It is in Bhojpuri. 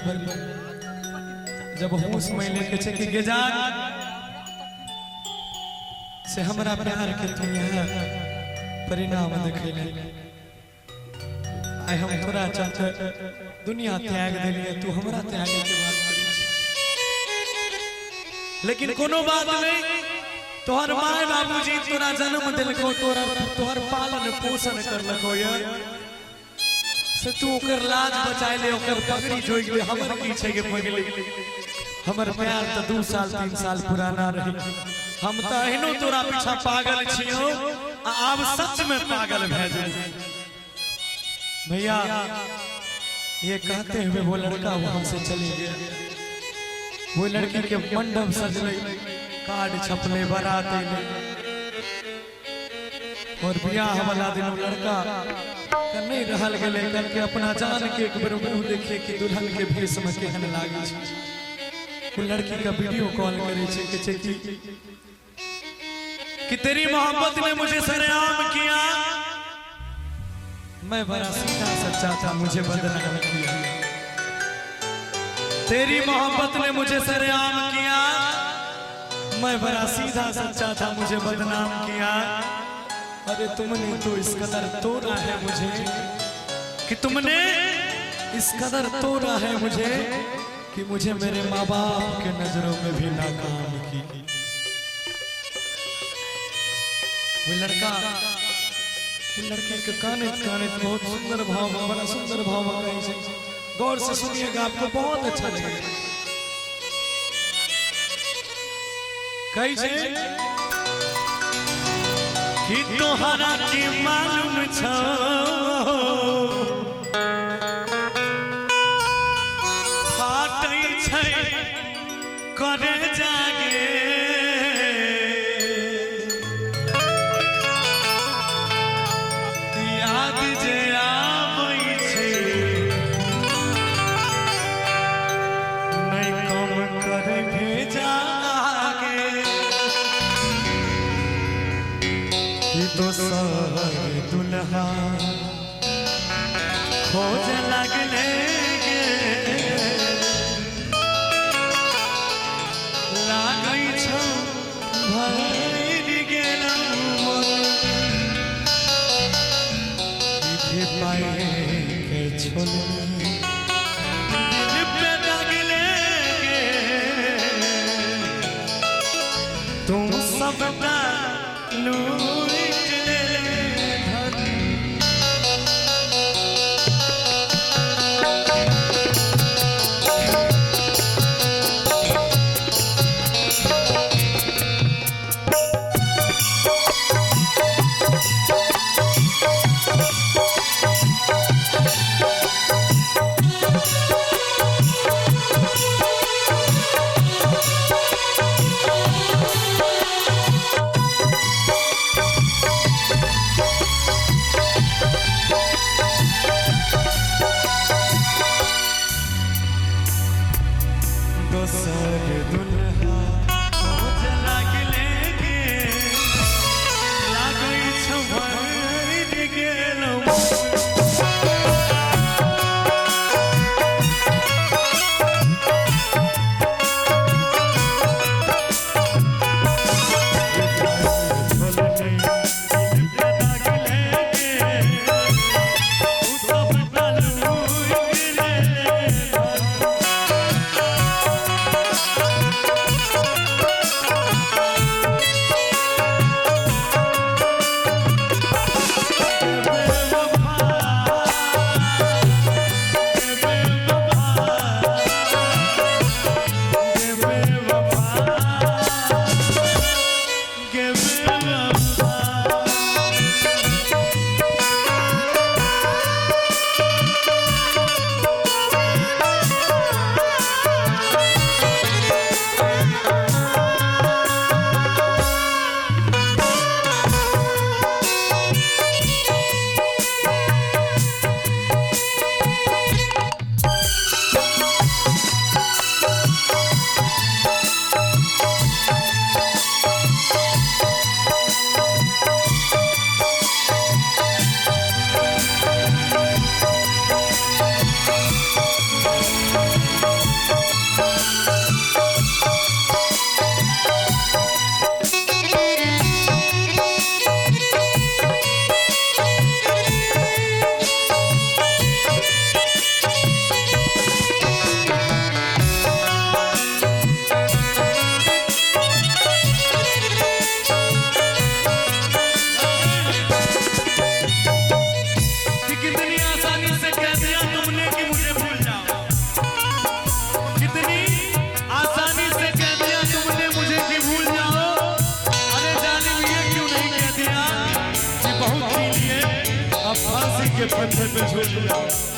भर जब होश में लेके चके के जा से हमरा प्यार के तू यहाँ परिणाम देखले आय हम तोरा चाहते दुनिया त्याग देलिए तू हमरा त्यागे के बात करी लेकिन कोनो बात नहीं तोहर माय बाबूजी तोरा जन्म दिलको तोहर पालन पोषण करलको यार से तू ओकर लाज बचाए ले ओकर पगड़ी जोइ ले हमर की छै के पगड़ी हमर प्यार त 2 साल 3 साल पुराना रही हम त एहनो तोरा पीछा पागल छियो अब सच में पागल भे जाए भैया ये कहते हुए वो लड़का वहां से चले गया वो लड़की के मंडप सजले कार्ड छपले बारात ले और ब्याह वाला दिन लड़का नहीं रहल गले करके अपना जान के एक बार मुंह देखे कि दुल्हन के भेष में केहन लागे छै वो लड़की का वीडियो कॉल करे छे कि तेरी मोहब्बत ने मुझे सरेआम किया मैं बड़ा सीधा सच्चा था मुझे बदनाम किया तेरी मोहब्बत ने मुझे सरेआम किया मैं बड़ा सीधा सच्चा था मुझे बदनाम किया अरे तुमने तो इस कदर तोड़ा है मुझे कि तुमने इस कदर तोड़ा है मुझे कि मुझे मेरे माँ बाप के नजरों में भी नाकाम की वो लड़के के काने बहुत सुंदर भाव बड़ा सुंदर भाव गौर से सुनिएगा आपको बहुत अच्छा लगेगा कही कि तोहरा के मालूम छो फाटै छै करे जागे याद जे आबै छै नहीं कम करे भेजा दोसर दुल्हा खोज लगले लागै छौ भइल गेलौ कि पाए के छोड़ दिल पे लगले तुम सबटा लूट के पत्थर पे झूल जा